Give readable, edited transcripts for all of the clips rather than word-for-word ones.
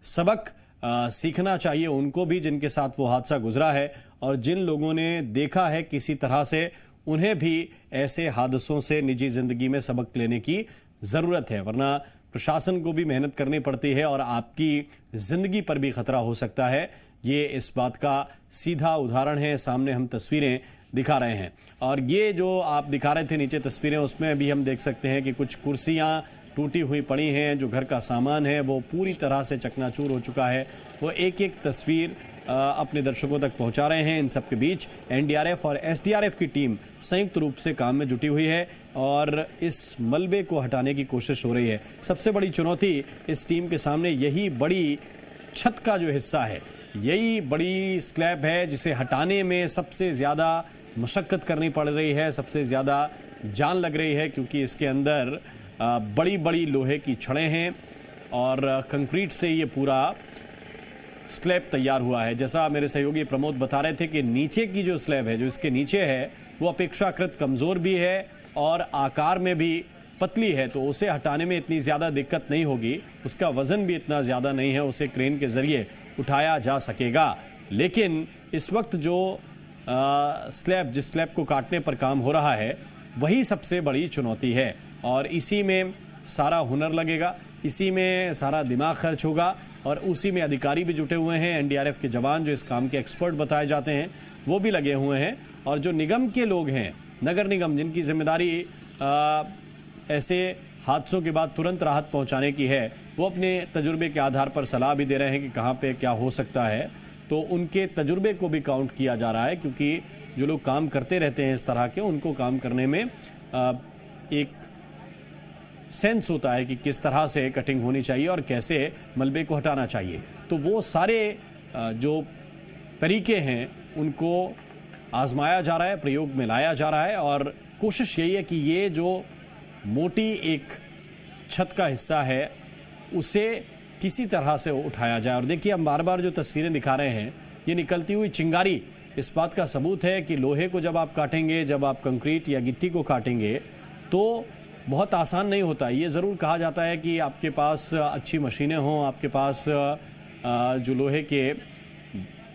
सबक सीखना चाहिए उनको भी जिनके साथ वो हादसा गुजरा है, और जिन लोगों ने देखा है किसी तरह से, उन्हें भी ऐसे हादसों से निजी जिंदगी में सबक लेने की ज़रूरत है, वरना प्रशासन को भी मेहनत करनी पड़ती है और आपकी जिंदगी पर भी खतरा हो सकता है। ये इस बात का सीधा उदाहरण है। सामने हम तस्वीरें दिखा रहे हैं, और ये जो आप दिखा रहे थे नीचे तस्वीरें, उसमें भी हम देख सकते हैं कि कुछ कुर्सियां टूटी हुई पड़ी हैं, जो घर का सामान है वो पूरी तरह से चकनाचूर हो चुका है। वो एक एक तस्वीर अपने दर्शकों तक पहुंचा रहे हैं। इन सब के बीच एनडीआरएफ और एसडीआरएफ की टीम संयुक्त रूप से काम में जुटी हुई है और इस मलबे को हटाने की कोशिश हो रही है। सबसे बड़ी चुनौती इस टीम के सामने यही बड़ी छत का जो हिस्सा है, यही बड़ी स्लैब है, जिसे हटाने में सबसे ज़्यादा मशक्क़त करनी पड़ रही है, सबसे ज़्यादा जान लग रही है, क्योंकि इसके अंदर बड़ी बड़ी लोहे की छड़ें हैं और कंक्रीट से ये पूरा स्लैब तैयार हुआ है। जैसा मेरे सहयोगी प्रमोद बता रहे थे कि नीचे की जो स्लैब है, जो इसके नीचे है, वो अपेक्षाकृत कमज़ोर भी है और आकार में भी पतली है, तो उसे हटाने में इतनी ज़्यादा दिक्कत नहीं होगी। उसका वज़न भी इतना ज़्यादा नहीं है, उसे क्रेन के ज़रिए उठाया जा सकेगा। लेकिन इस वक्त जो स्लैब, जिस स्लैब को काटने पर काम हो रहा है, वही सबसे बड़ी चुनौती है और इसी में सारा हुनर लगेगा, इसी में सारा दिमाग खर्च होगा और उसी में अधिकारी भी जुटे हुए हैं। एनडीआरएफ के जवान जो इस काम के एक्सपर्ट बताए जाते हैं वो भी लगे हुए हैं, और जो निगम के लोग हैं, नगर निगम, जिनकी जिम्मेदारी ऐसे हादसों के बाद तुरंत राहत पहुंचाने की है, वो अपने तजुर्बे के आधार पर सलाह भी दे रहे हैं कि कहाँ पे क्या हो सकता है। तो उनके तजुर्बे को भी काउंट किया जा रहा है, क्योंकि जो लोग काम करते रहते हैं इस तरह के, उनको काम करने में एक सेंस होता है कि किस तरह से कटिंग होनी चाहिए और कैसे मलबे को हटाना चाहिए। तो वो सारे जो तरीके हैं उनको आजमाया जा रहा है, प्रयोग में लाया जा रहा है, और कोशिश यही है कि ये जो मोटी एक छत का हिस्सा है उसे किसी तरह से उठाया जाए। और देखिए, हम बार बार जो तस्वीरें दिखा रहे हैं, ये निकलती हुई चिंगारी इस बात का सबूत है कि लोहे को जब आप काटेंगे, जब आप कंक्रीट या गिट्टी को काटेंगे, तो बहुत आसान नहीं होता। ये ज़रूर कहा जाता है कि आपके पास अच्छी मशीनें हों, आपके पास जो लोहे के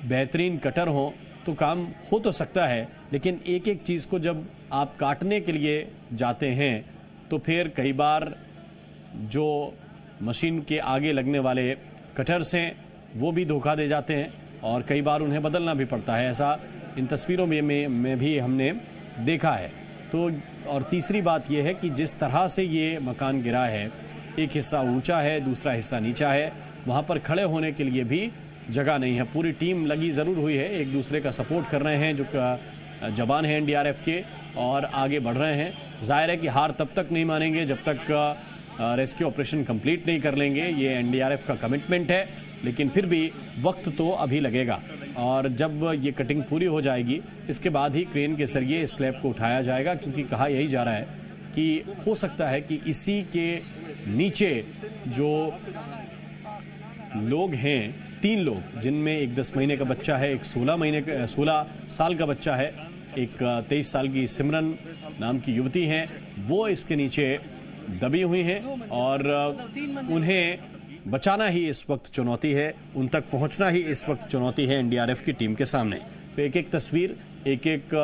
बेहतरीन कटर हों, तो काम हो तो सकता है, लेकिन एक एक चीज़ को जब आप काटने के लिए जाते हैं तो फिर कई बार जो मशीन के आगे लगने वाले कटर्स हैं वो भी धोखा दे जाते हैं और कई बार उन्हें बदलना भी पड़ता है। ऐसा इन तस्वीरों में भी हमने देखा है। तो और तीसरी बात यह है कि जिस तरह से ये मकान गिरा है, एक हिस्सा ऊंचा है, दूसरा हिस्सा नीचा है, वहाँ पर खड़े होने के लिए भी जगह नहीं है। पूरी टीम लगी ज़रूर हुई है, एक दूसरे का सपोर्ट कर रहे हैं जो जवान हैं एनडीआरएफ के, और आगे बढ़ रहे हैं। जाहिर है कि हार तब तक नहीं मानेंगे जब तक रेस्क्यू ऑपरेशन कंप्लीट नहीं कर लेंगे। ये एनडीआरएफ का कमिटमेंट है, लेकिन फिर भी वक्त तो अभी लगेगा, और जब ये कटिंग पूरी हो जाएगी इसके बाद ही क्रेन के जरिए इस स्लैब को उठाया जाएगा, क्योंकि कहा यही जा रहा है कि हो सकता है कि इसी के नीचे जो लोग हैं, 3 लोग, जिनमें एक 10 महीने का बच्चा है, एक 16 साल का बच्चा है, एक 23 साल की सिमरन नाम की युवती हैं, वो इसके नीचे दबी हुई हैं और उन्हें बचाना ही इस वक्त चुनौती है, उन तक पहुंचना ही इस वक्त चुनौती है एनडीआरएफ की टीम के सामने। तो एक एक तस्वीर, एक एक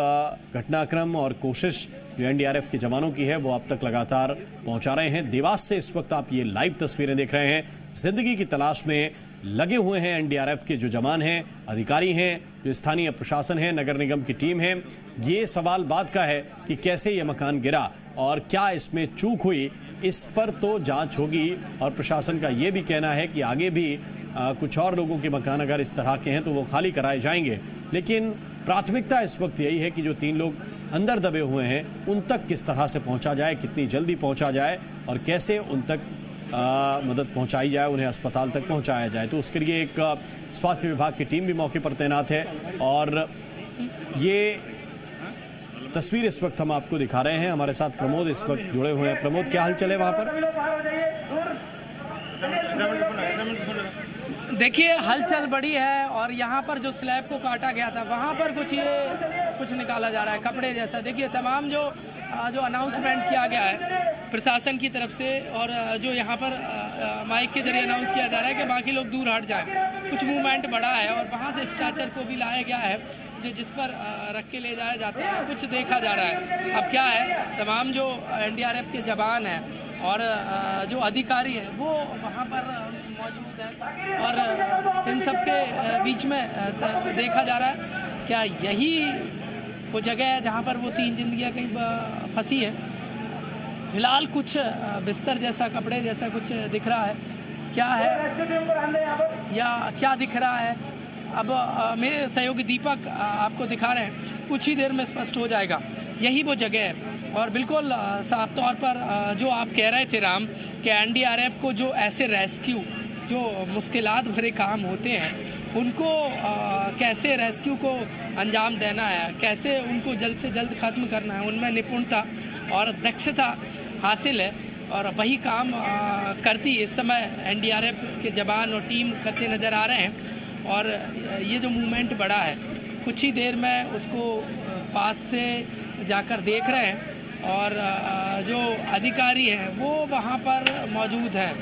घटनाक्रम और कोशिश जो एनडीआरएफ के जवानों की है वो आप तक लगातार पहुंचा रहे हैं। देवास से इस वक्त आप ये लाइव तस्वीरें देख रहे हैं। जिंदगी की तलाश में लगे हुए हैं एनडीआरएफ के जो जवान हैं, अधिकारी हैं, जो स्थानीय प्रशासन है, नगर निगम की टीम है। ये सवाल बात का है कि कैसे ये मकान गिरा और क्या इसमें चूक हुई, इस पर तो जांच होगी, और प्रशासन का ये भी कहना है कि आगे भी कुछ और लोगों के मकान अगर इस तरह के हैं तो वो खाली कराए जाएंगे। लेकिन प्राथमिकता इस वक्त यही है कि जो 3 लोग अंदर दबे हुए हैं उन तक किस तरह से पहुंचा जाए, कितनी जल्दी पहुंचा जाए और कैसे उन तक मदद पहुंचाई जाए, उन्हें अस्पताल तक पहुंचाया जाए। तो उसके लिए एक स्वास्थ्य विभाग की टीम भी मौके पर तैनात है, और ये तस्वीर इस वक्त हम आपको दिखा रहे हैं। हमारे साथ प्रमोद इस वक्त जुड़े हुए हैं। प्रमोद, क्या हाल चले वहाँ पर? देखिए, हलचल बड़ी है और यहाँ पर जो स्लैब को काटा गया था वहाँ पर कुछ निकाला जा रहा है, कपड़े जैसा। देखिए, तमाम जो अनाउंसमेंट किया गया है प्रशासन की तरफ से, और जो यहाँ पर माइक के जरिए अनाउंस किया जा रहा है कि बाकी लोग दूर हट जाएं। कुछ मूवमेंट बढ़ा है और वहाँ से स्ट्रेचर को भी लाया गया है जिस पर रख के ले जाया जाता है। कुछ देखा जा रहा है। अब क्या है, तमाम जो एनडीआरएफ के जवान हैं और जो अधिकारी हैं वो वहाँ पर मौजूद हैं और इन सब के बीच में देखा जा रहा है क्या यही वो जगह है जहाँ पर वो 3 जिंदगियाँ कहीं फंसी है। फिलहाल कुछ बिस्तर जैसा, कपड़े जैसा कुछ दिख रहा है। क्या है या क्या दिख रहा है, अब मेरे सहयोगी दीपक आपको दिखा रहे हैं। कुछ ही देर में स्पष्ट हो जाएगा। यही वो जगह है और बिल्कुल साफ तौर पर जो आप कह रहे थे राम कि एनडीआरएफ को जो ऐसे रेस्क्यू, जो मुश्किलात भरे काम होते हैं, उनको कैसे रेस्क्यू को अंजाम देना है, कैसे उनको जल्द से जल्द ख़त्म करना है, उनमें निपुणता और दक्षता हासिल है और वही काम करती इस समय एनडीआरएफ के जवान और टीम करते नज़र आ रहे हैं। और ये जो मूवमेंट बढ़ा है, कुछ ही देर में उसको पास से जाकर देख रहे हैं और जो अधिकारी हैं वो वहाँ पर मौजूद हैं।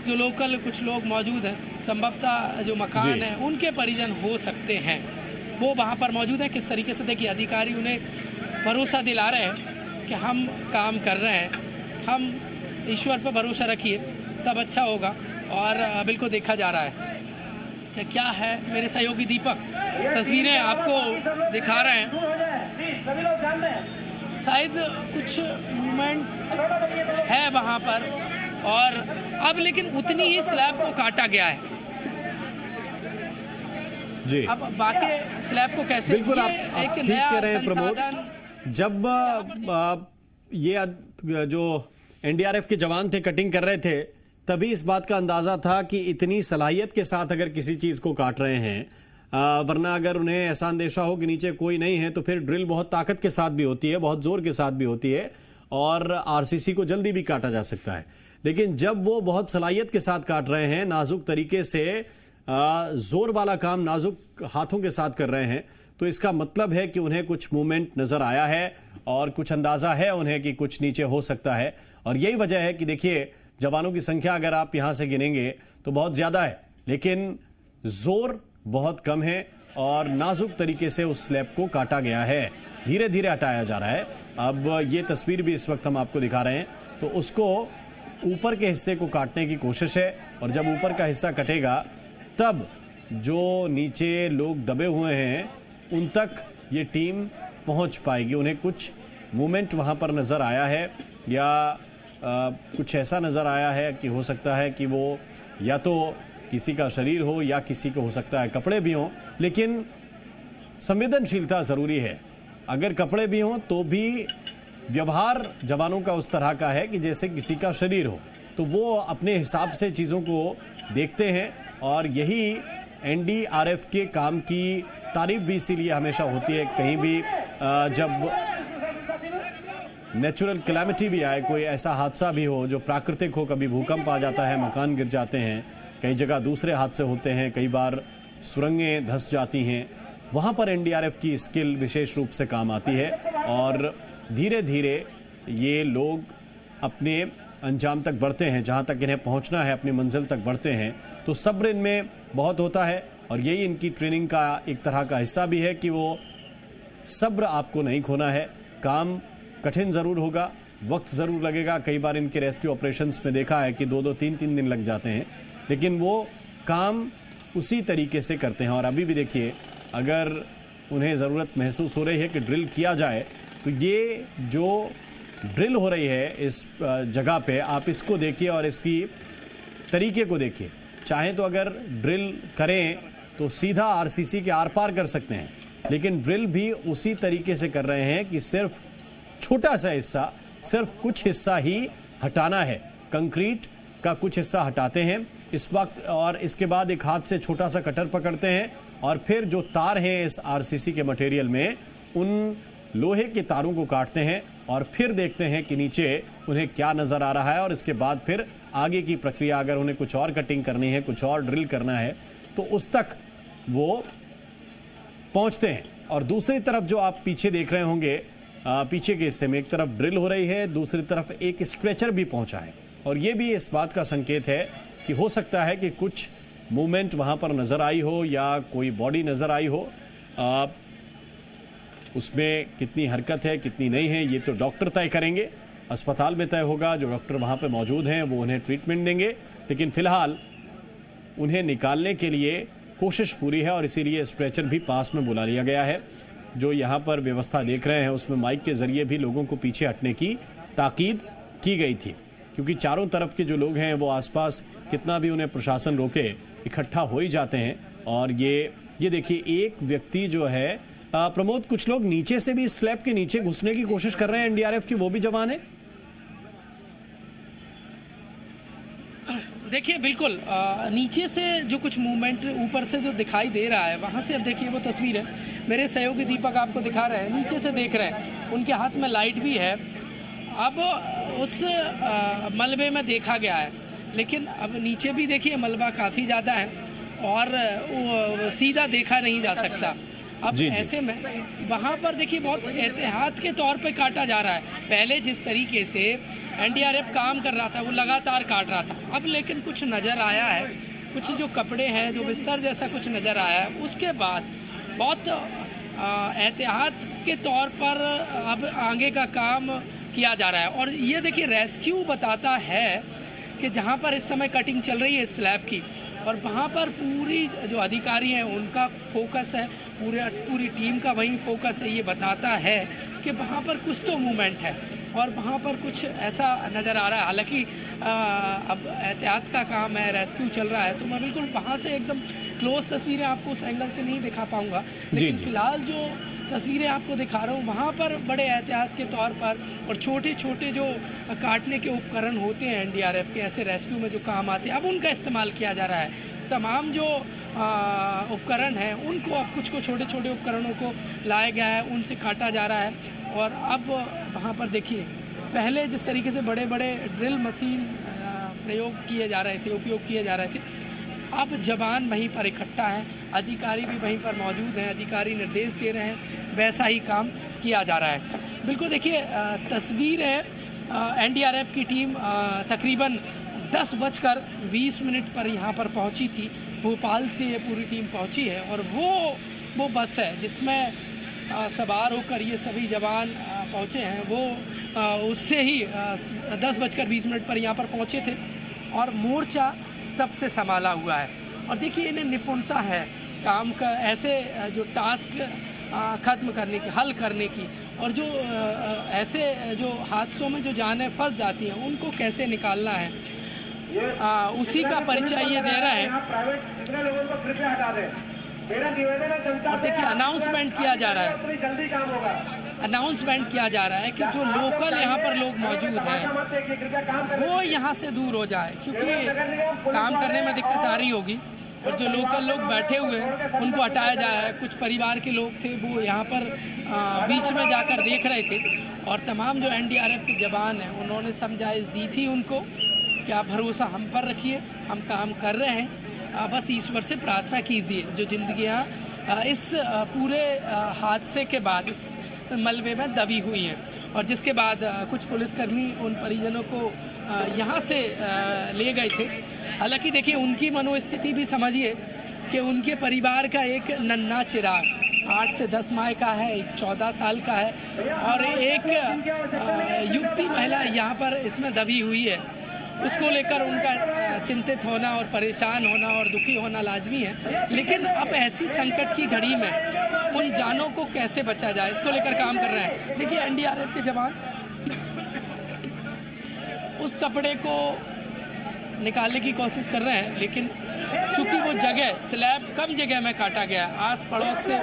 जो लोकल कुछ लोग मौजूद हैं, संभवतः जो मकान है उनके परिजन हो सकते हैं, वो वहाँ पर मौजूद हैं। किस तरीके से देखिए अधिकारी उन्हें भरोसा दिला रहे हैं कि हम काम कर रहे हैं, हम ईश्वर पर भरोसा रखिए, सब अच्छा होगा। और बिल्कुल देखा जा रहा है कि क्या है, मेरे सहयोगी दीपक तस्वीरें आपको दिखा रहे हैं। शायद कुछ मूवमेंट है वहाँ पर और अब लेकिन उतनी ही स्लैब को काटा गया है जी। अब बाकी स्लैब को कैसे, बिल्कुल आप एक ठीक नया कह रहे हैं प्रमोद। संसाधन। जब ये जो एनडीआरएफ के जवान थे कटिंग कर रहे थे, तभी इस बात का अंदाजा था कि इतनी सलाहियत के साथ अगर किसी चीज को काट रहे हैं, वरना अगर उन्हें ऐसा अंदेशा हो कि नीचे कोई नहीं है तो फिर ड्रिल बहुत ताकत के साथ भी होती है, बहुत जोर के साथ भी होती है और आरसीसी को जल्दी भी काटा जा सकता है। लेकिन जब वो बहुत सलाहियत के साथ काट रहे हैं, नाजुक तरीके से जोर वाला काम नाजुक हाथों के साथ कर रहे हैं, तो इसका मतलब है कि उन्हें कुछ मूवमेंट नजर आया है और कुछ अंदाजा है उन्हें कि कुछ नीचे हो सकता है। और यही वजह है कि देखिए जवानों की संख्या अगर आप यहां से गिनेंगे तो बहुत ज्यादा है, लेकिन जोर बहुत कम है और नाजुक तरीके से उस स्लैब को काटा गया है, धीरे धीरे हटाया जा रहा है। अब ये तस्वीर भी इस वक्त हम आपको दिखा रहे हैं, तो उसको ऊपर के हिस्से को काटने की कोशिश है और जब ऊपर का हिस्सा कटेगा तब जो नीचे लोग दबे हुए हैं उन तक ये टीम पहुंच पाएगी। उन्हें कुछ मूवमेंट वहां पर नज़र आया है या कुछ ऐसा नज़र आया है कि हो सकता है कि वो या तो किसी का शरीर हो या किसी को हो सकता है कपड़े भी हों, लेकिन संवेदनशीलता ज़रूरी है। अगर कपड़े भी हों तो भी व्यवहार जवानों का उस तरह का है कि जैसे किसी का शरीर हो, तो वो अपने हिसाब से चीज़ों को देखते हैं और यही एनडीआरएफ के काम की तारीफ भी इसीलिए हमेशा होती है। कहीं भी जब नेचुरल कैलामिटी भी आए, कोई ऐसा हादसा भी हो जो प्राकृतिक हो, कभी भूकंप आ जाता है, मकान गिर जाते हैं, कई जगह दूसरे हादसे होते हैं, कई बार सुरंगें धंस जाती हैं, वहाँ पर एनडीआरएफ की स्किल विशेष रूप से काम आती है और धीरे धीरे ये लोग अपने अंजाम तक बढ़ते हैं, जहाँ तक इन्हें पहुँचना है, अपनी मंजिल तक बढ़ते हैं। तो सब्र इनमें बहुत होता है और यही इनकी ट्रेनिंग का एक तरह का हिस्सा भी है कि वो सब्र आपको नहीं खोना है। काम कठिन ज़रूर होगा, वक्त ज़रूर लगेगा, कई बार इनके रेस्क्यू ऑपरेशंस में देखा है कि 2-2, 3-3 दिन लग जाते हैं, लेकिन वो काम उसी तरीके से करते हैं। और अभी भी देखिए, अगर उन्हें ज़रूरत महसूस हो रही है कि ड्रिल किया जाए, तो ये जो ड्रिल हो रही है इस जगह पे, आप इसको देखिए और इसकी तरीके को देखिए। चाहें तो अगर ड्रिल करें तो सीधा आरसीसी के आर पार कर सकते हैं, लेकिन ड्रिल भी उसी तरीके से कर रहे हैं कि सिर्फ छोटा सा हिस्सा, सिर्फ कुछ हिस्सा ही हटाना है। कंक्रीट का कुछ हिस्सा हटाते हैं इस वक्त और इसके बाद एक हाथ से छोटा सा कटर पकड़ते हैं और फिर जो तार हैं इस आरसीसी के मटेरियल में, उन लोहे के तारों को काटते हैं और फिर देखते हैं कि नीचे उन्हें क्या नज़र आ रहा है और इसके बाद फिर आगे की प्रक्रिया, अगर उन्हें कुछ और कटिंग करनी है, कुछ और ड्रिल करना है, तो उस तक वो पहुंचते हैं। और दूसरी तरफ जो आप पीछे देख रहे होंगे, पीछे के हिस्से में एक तरफ ड्रिल हो रही है, दूसरी तरफ एक स्ट्रेचर भी पहुंचा है और ये भी इस बात का संकेत है कि हो सकता है कि कुछ मूवमेंट वहाँ पर नज़र आई हो या कोई बॉडी नज़र आई हो। उसमें कितनी हरकत है कितनी नहीं है ये तो डॉक्टर तय करेंगे, अस्पताल में तय होगा। जो डॉक्टर वहाँ पे मौजूद हैं वो उन्हें ट्रीटमेंट देंगे, लेकिन फ़िलहाल उन्हें निकालने के लिए कोशिश पूरी है और इसीलिए स्ट्रेचर भी पास में बुला लिया गया है। जो यहाँ पर व्यवस्था देख रहे हैं उसमें माइक के ज़रिए भी लोगों को पीछे हटने की ताकीद की गई थी, क्योंकि चारों तरफ के जो लोग हैं वो आसपास कितना भी उन्हें प्रशासन रोके इकट्ठा हो ही जाते हैं। और ये देखिए एक व्यक्ति जो है प्रमोद, कुछ लोग नीचे से भी स्लैब के नीचे घुसने की कोशिश कर रहे हैं एनडीआरएफ की, वो भी जवान है। देखिए बिल्कुल नीचे से जो कुछ मूवमेंट ऊपर से जो दिखाई दे रहा है वहाँ से, अब देखिए वो तस्वीर है, मेरे सहयोगी दीपक आपको दिखा रहे हैं, नीचे से देख रहे हैं, उनके हाथ में लाइट भी है। अब उस मलबे में देखा गया है, लेकिन अब नीचे भी देखिए मलबा काफ़ी ज़्यादा है और सीधा देखा नहीं जा सकता। अब ऐसे में वहाँ पर देखिए बहुत एहतियात के तौर पे काटा जा रहा है। पहले जिस तरीके से एनडीआरएफ काम कर रहा था वो लगातार काट रहा था, अब लेकिन कुछ नज़र आया है, कुछ जो कपड़े हैं, जो बिस्तर जैसा कुछ नज़र आया है, उसके बाद बहुत एहतियात के तौर पर अब आगे का काम किया जा रहा है। और ये देखिए रेस्क्यू बताता है कि जहाँ पर इस समय कटिंग चल रही है स्लैब की, और वहाँ पर पूरी जो अधिकारी हैं उनका फोकस है, पूरी टीम का वही फोकस है। ये बताता है कि वहाँ पर कुछ तो मूवमेंट है और वहाँ पर कुछ ऐसा नज़र आ रहा है। हालांकि अब एहतियात का काम है, रेस्क्यू चल रहा है, तो मैं बिल्कुल वहाँ से एकदम क्लोज तस्वीरें आपको उस एंगल से नहीं दिखा पाऊँगा, लेकिन फ़िलहाल जो तस्वीरें आपको दिखा रहा हूँ वहाँ पर बड़े एहतियात के तौर पर और छोटे छोटे जो काटने के उपकरण होते हैं एनडीआरएफ के, ऐसे रेस्क्यू में जो काम आते हैं, अब उनका इस्तेमाल किया जा रहा है। तमाम जो उपकरण हैं उनको, अब कुछ को छोटे छोटे उपकरणों को लाया गया है, उनसे काटा जा रहा है। और अब वहाँ पर देखिए पहले जिस तरीके से बड़े बड़े ड्रिल मशीन प्रयोग किए जा रहे थे, उपयोग किए जा रहे थे, अब जवान वहीं पर इकट्ठा हैं, अधिकारी भी वहीं पर मौजूद हैं, अधिकारी निर्देश दे रहे हैं, वैसा ही काम किया जा रहा है। बिल्कुल देखिए तस्वीर है, एनडीआरएफ की टीम तकरीबन 10:20 पर यहाँ पर पहुँची थी, भोपाल से ये पूरी टीम पहुँची है। और वो बस है जिसमें सवार होकर ये सभी जवान पहुँचे हैं, वो उससे ही 10:20 पर यहाँ पर पहुँचे थे और मोर्चा तब से संभाला हुआ है। और देखिए इन्हें निपुणता है काम का, ऐसे जो टास्क ख़त्म करने की, हल करने की, और जो ऐसे जो हादसों में जो जानें फंस जाती हैं उनको कैसे निकालना है, उसी का परिचय ये दे रहा है। और देखिए अनाउंसमेंट किया जा रहा है, अनाउंसमेंट किया जा रहा है कि जो लोकल यहाँ पर लोग मौजूद हैं वो यहाँ से दूर हो जाए, क्योंकि काम करने में दिक्कत आ रही होगी। और जो लोकल लोग बैठे हुए हैं उनको हटाया जाए। कुछ परिवार के लोग थे वो यहाँ पर बीच में जाकर देख रहे थे, और तमाम जो एनडीआरएफ के जवान हैं उन्होंने समझाइश दी थी उनको कि आप भरोसा हम पर रखिए, हम काम कर रहे हैं, बस ईश्वर से प्रार्थना कीजिए। जो जिंदगियाँ इस पूरे हादसे के बाद इस मलबे में दबी हुई हैं, और जिसके बाद कुछ पुलिसकर्मी उन परिजनों को यहाँ से ले गए थे। हालांकि देखिए उनकी मनोस्थिति भी समझिए कि उनके परिवार का एक नन्हा चिराग 8 से 10 माह का है, एक 14 साल का है, और एक युवती महिला यहाँ पर इसमें दबी हुई है। उसको लेकर उनका चिंतित होना और परेशान होना और दुखी होना लाजमी है। लेकिन अब ऐसी संकट की घड़ी में उन जानों को कैसे बचा जाए, इसको लेकर काम कर रहे हैं। देखिए एनडीआरएफ के जवान उस कपड़े को निकालने की कोशिश कर रहे हैं, लेकिन चूंकि वो जगह स्लैब कम जगह में काटा गया, आस पड़ोस से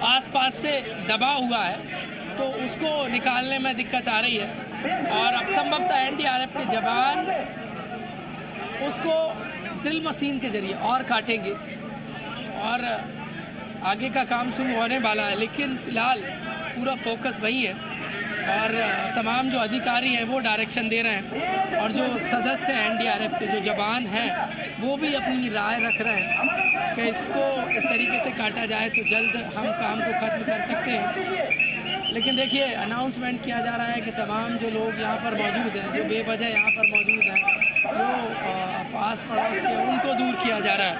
आसपास से दबा हुआ है, तो उसको निकालने में दिक्कत आ रही है। और अब संभवतः एनडीआरएफ के जवान उसको ड्रिल मशीन के जरिए और काटेंगे और आगे का काम शुरू होने वाला है। लेकिन फ़िलहाल पूरा फोकस वही है और तमाम जो अधिकारी हैं वो डायरेक्शन दे रहे हैं, और जो सदस्य हैं एनडीआरएफ के, जो जवान हैं, वो भी अपनी राय रख रहे हैं कि इसको इस तरीके से काटा जाए तो जल्द हम काम को ख़त्म कर सकते हैं। लेकिन देखिए अनाउंसमेंट किया जा रहा है कि तमाम जो लोग यहाँ पर मौजूद हैं, जो बेवजह यहाँ पर मौजूद हैं, जो पास पड़ोस के, उनको दूर किया जा रहा है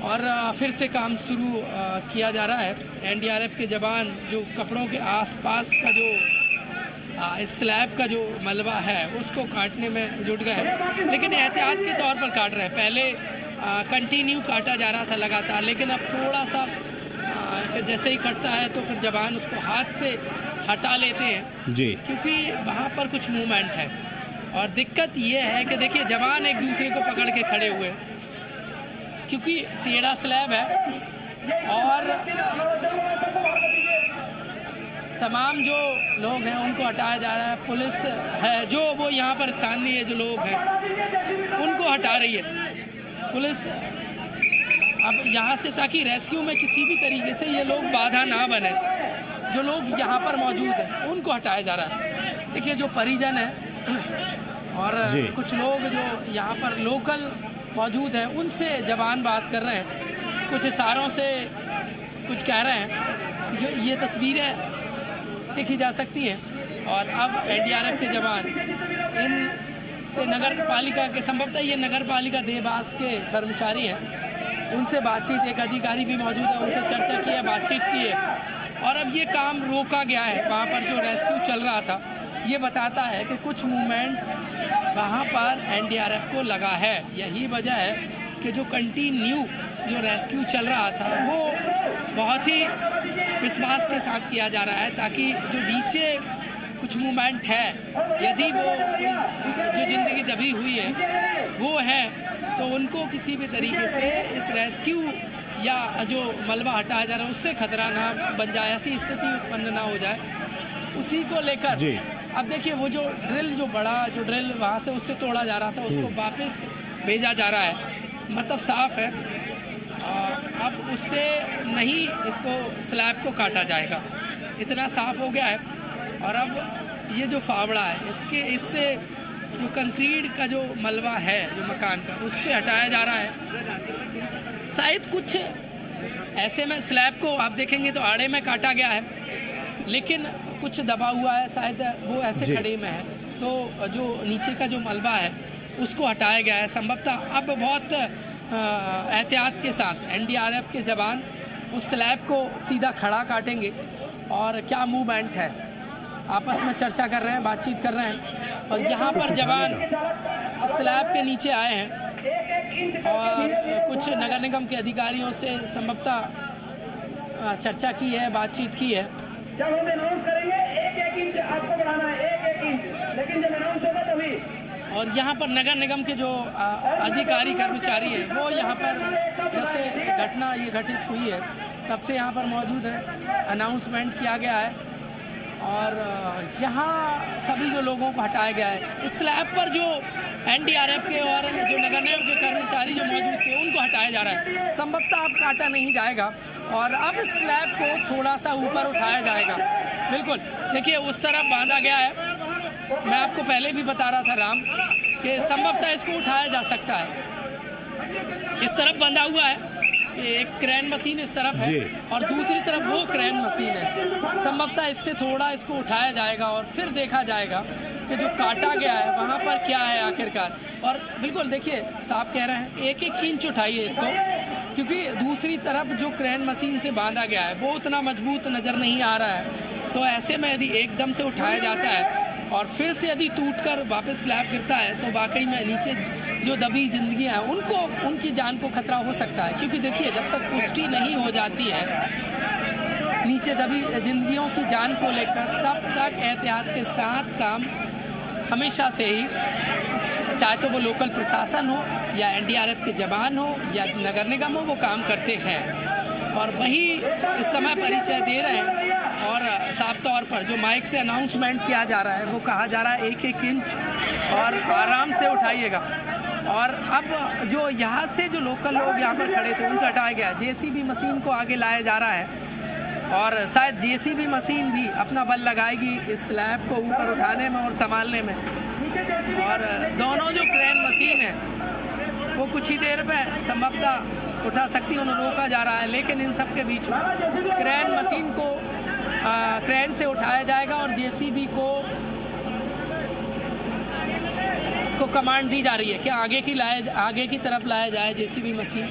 और फिर से काम शुरू किया जा रहा है। एनडीआरएफ के जवान जो कपड़ों के आसपास का जो स्लैब का जो मलबा है उसको काटने में जुट गए हैं, लेकिन एहतियात के तौर पर काट रहे हैं। पहले कंटिन्यू काटा जा रहा था लगातार, लेकिन अब थोड़ा सा जैसे ही कटता है तो फिर जवान उसको हाथ से हटा लेते हैं जी, क्योंकि वहाँ पर कुछ मूवमेंट है। और दिक्कत ये है कि देखिए जवान एक दूसरे को पकड़ के खड़े हुए हैं क्योंकि टेढ़ा स्लैब है और तमाम जो लोग हैं उनको हटाया जा रहा है। पुलिस है जो वो यहाँ पर स्थानीय जो लोग हैं उनको हटा रही है पुलिस अब यहाँ से, ताकि रेस्क्यू में किसी भी तरीके से ये लोग बाधा ना बने। जो लोग यहाँ पर मौजूद हैं उनको हटाया जा रहा है। देखिए जो परिजन है और कुछ लोग जो यहाँ पर लोकल मौजूद हैं उनसे जवान बात कर रहे हैं, कुछ इशारों से कुछ कह रहे हैं। जो ये तस्वीरें देखी जा सकती हैं और अब एनडीआरएफ के जवान इन से नगर पालिका के, संभवतः ये नगर पालिका देवास के कर्मचारी हैं, उनसे बातचीत, एक अधिकारी भी मौजूद है, उनसे चर्चा की है, बातचीत की है और अब ये काम रोका गया है। वहाँ पर जो रेस्क्यू चल रहा था ये बताता है कि कुछ मूवमेंट वहाँ पर एनडीआरएफ को लगा है। यही वजह है कि जो कंटिन्यू जो रेस्क्यू चल रहा था वो बहुत ही विश्वास के साथ किया जा रहा है, ताकि जो नीचे कुछ मूवमेंट है, यदि वो जो ज़िंदगी दबी हुई है वो है, तो उनको किसी भी तरीके से इस रेस्क्यू या जो मलबा हटाया जा रहा है उससे खतरा ना बन जाए, ऐसी स्थिति उत्पन्न ना हो जाए, उसी को लेकर अब देखिए वो जो ड्रिल, जो बड़ा जो ड्रिल वहाँ से उससे तोड़ा जा रहा था उसको वापस भेजा जा रहा है। मतलब साफ है अब उससे नहीं इसको स्लैब को काटा जाएगा, इतना साफ हो गया है। और अब ये जो फावड़ा है इससे जो कंक्रीट का जो मलबा है जो मकान का, उससे हटाया जा रहा है। शायद कुछ ऐसे में स्लैब को आप देखेंगे तो आड़े में काटा गया है, लेकिन कुछ दबा हुआ है, शायद वो ऐसे खड़े में है, तो जो नीचे का जो मलबा है उसको हटाया गया है। संभवतः अब बहुत एहतियात के साथ एनडीआरएफ के जवान उस स्लैब को सीधा खड़ा काटेंगे और क्या मूवमेंट है आपस में चर्चा कर रहे हैं, बातचीत कर रहे हैं। और यहाँ पर जवान स्लैब के नीचे आए हैं और कुछ नगर निगम के अधिकारियों से संभवतः चर्चा की है, बातचीत की है। जब हम अनाउंस करेंगे 1-1 इंच आपको बढ़ाना है, 1-1 इंच, लेकिन जब अनाउंस होगा तभी। और यहाँ पर नगर निगम के जो अधिकारी कर्मचारी हैं वो यहाँ पर जब से घटना ये घटित हुई है तब से यहाँ पर मौजूद है। अनाउंसमेंट किया गया है और यहाँ सभी जो लोगों को हटाया गया है। इस स्लैब पर जो एनडीआरएफ के और जो नगर निगम के कर्मचारी जो मौजूद थे उनको हटाया जा रहा है। संभवतः अब काटा नहीं जाएगा और अब स्लैब को थोड़ा सा ऊपर उठाया जाएगा। बिल्कुल देखिए उस तरफ बांधा गया है, मैं आपको पहले भी बता रहा था राम कि संभवतः इसको उठाया जा सकता है। इस तरफ बंधा हुआ है, एक क्रेन मशीन इस तरफ है और दूसरी तरफ वो क्रेन मशीन है। संभवतः इससे थोड़ा इसको उठाया जाएगा और फिर देखा जाएगा कि जो काटा गया है वहाँ पर क्या है आखिरकार। और बिल्कुल देखिए साहब कह रहे हैं 1-1 इंच उठाइए इसको, क्योंकि दूसरी तरफ जो क्रेन मशीन से बांधा गया है वो उतना मजबूत नज़र नहीं आ रहा है। तो ऐसे में यदि एकदम से उठाया जाता है और फिर से यदि टूटकर वापस स्लैब गिरता है तो वाकई में नीचे जो दबी जिंदगियां हैं उनको, उनकी जान को खतरा हो सकता है। क्योंकि देखिए जब तक पुष्टि नहीं हो जाती है नीचे दबी जिंदगियों की जान को लेकर, तब तक एहतियात के साथ काम हमेशा से ही, चाहे तो वो लोकल प्रशासन हो या एनडीआरएफ के जवान हो या नगर निगम हो, वो काम करते हैं। और वही इस समय परिचय दे रहे हैं और साफ तौर पर जो माइक से अनाउंसमेंट किया जा रहा है वो कहा जा रहा है 1-1 इंच और आराम से उठाइएगा। और अब जो यहाँ से जो लोकल लोग यहाँ पर खड़े थे उनसे हटाया गया, जेसीबी मशीन को आगे लाया जा रहा है और शायद जेसीबी मशीन भी अपना बल लगाएगी इस स्लैब को ऊपर उठाने में और संभालने में। और दोनों जो क्रेन मशीन है वो कुछ ही देर में संभवतः उठा सकती है, उन्हें रोका जा रहा है। लेकिन इन सब के बीच में क्रेन मशीन को क्रेन से उठाया जाएगा और जेसीबी को कमांड दी जा रही है कि आगे की तरफ लाया जाए जेसीबी मशीन,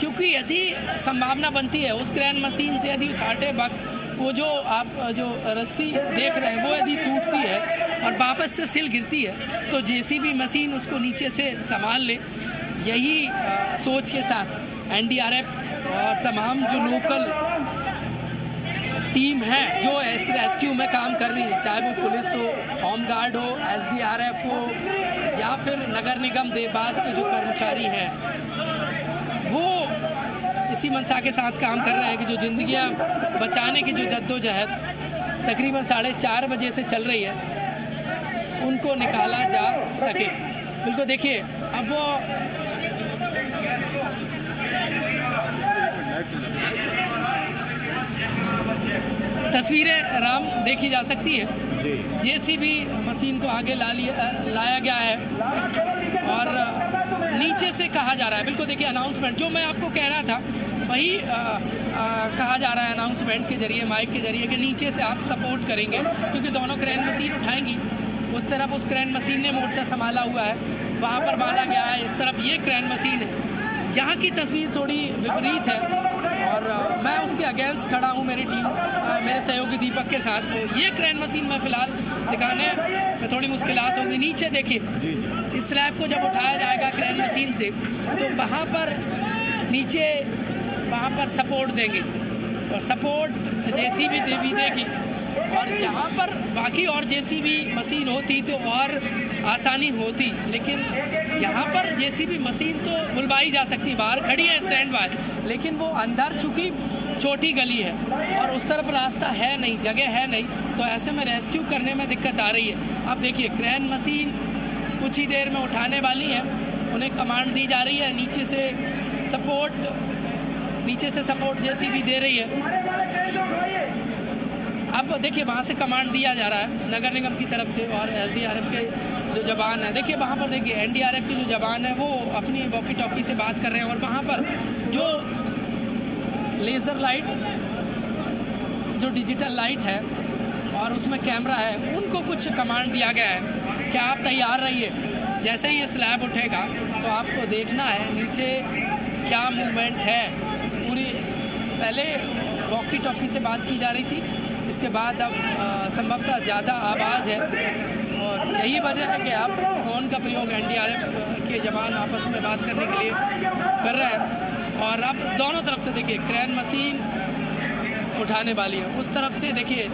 क्योंकि यदि संभावना बनती है उस क्रेन मशीन से यदि उठाते वक्त वो जो आप जो रस्सी देख रहे हैं वो यदि टूटती है और वापस से सिल गिरती है तो जेसीबी मशीन उसको नीचे से संभाल ले। यही सोच के साथ एनडीआरएफ और तमाम जो लोकल टीम है जो रेस्क्यू में काम कर रही है, चाहे वो पुलिस हो, होम गार्ड हो, एसडीआरएफ हो या फिर नगर निगम देवास के जो कर्मचारी हैं, वो इसी मंशा के साथ काम कर रहे हैं कि जो जिंदगियां बचाने की जो जद्दोजहद तकरीबन 4:30 बजे से चल रही है उनको निकाला जा सके। बिल्कुल देखिए अब वो तस्वीरें राम देखी जा सकती हैं। जेसीबी मशीन को आगे लाया गया है और नीचे से कहा जा रहा है, बिल्कुल देखिए अनाउंसमेंट जो मैं आपको कह रहा था वही कहा जा रहा है अनाउंसमेंट के जरिए, माइक के जरिए कि नीचे से आप सपोर्ट करेंगे क्योंकि दोनों क्रेन मशीन उठाएंगी। उस तरफ उस क्रेन मशीन ने मोर्चा संभाला हुआ है, वहाँ पर बांधा गया है, इस तरफ ये क्रेन मशीन है। यहाँ की तस्वीर थोड़ी विपरीत है और मैं उसके अगेंस्ट खड़ा हूँ मेरी टीम मेरे सहयोगी दीपक के साथ। तो ये क्रेन मशीन में फ़िलहाल दिखाने में थोड़ी मुश्किलात होगी। नीचे देखिए इस स्लैब को जब उठाया जाएगा क्रेन मशीन से तो वहाँ पर नीचे वहाँ पर सपोर्ट देंगे और सपोर्ट जेसीबी भी देगी और यहाँ पर बाकी और जेसीबी मशीन होती तो और आसानी होती, लेकिन यहाँ पर जेसीबी मशीन तो बुलवाई जा सकती, बाहर खड़ी है स्टैंड बाय, लेकिन वो अंदर चूँकि छोटी गली है और उस तरफ रास्ता है नहीं, जगह है नहीं, तो ऐसे में रेस्क्यू करने में दिक्कत आ रही है। अब देखिए क्रेन मशीन कुछ ही देर में उठाने वाली है, उन्हें कमांड दी जा रही है, नीचे से सपोर्ट जेसीबी दे रही है। अब देखिए वहाँ से कमांड दिया जा रहा है नगर निगम की तरफ से और एसडीआरएफ के जो जवान हैं, देखिए वहाँ पर देखिए एनडीआरएफ के जो जवान हैं वो अपनी वॉकी टॉकी से बात कर रहे हैं और वहाँ पर जो लेज़र लाइट जो डिजिटल लाइट है और उसमें कैमरा है उनको कुछ कमांड दिया गया है कि आप तैयार रहिए, जैसे ही ये स्लैब उठेगा तो आपको देखना है नीचे क्या मूवमेंट है। पूरी पहले वॉकी टॉकी से बात की जा रही थी, इसके बाद अब संभवतः ज़्यादा आवाज़ है और यही वजह है कि आप फ़ोन का प्रयोग एनडीआरएफ के जवान आपस में बात करने के लिए कर रहे हैं। और अब दोनों तरफ से देखिए क्रेन मशीन उठाने वाली है, उस तरफ से देखिए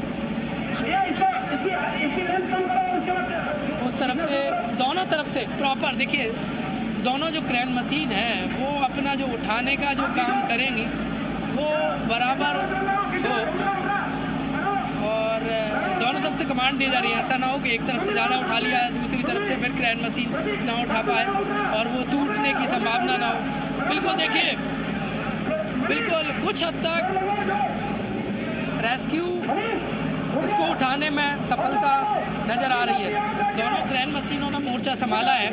उस तरफ से दोनों तरफ से प्रॉपर देखिए दोनों जो क्रेन मशीन है वो अपना जो उठाने का जो काम करेंगी वो बराबर हो और दोनों तरफ से कमांड दी जा रही है। ऐसा ना हो कि एक तरफ से ज़्यादा उठा लिया है दूसरी तरफ से फिर क्रेन मशीन ना उठा पाए और वो टूटने की संभावना ना हो। बिल्कुल देखिए बिल्कुल कुछ हद तक रेस्क्यू इसको उठाने में सफलता नज़र आ रही है। दोनों क्रेन मशीनों ने मोर्चा संभाला है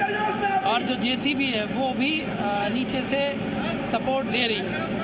और जो जेसीबी है वो भी नीचे से सपोर्ट दे रही है।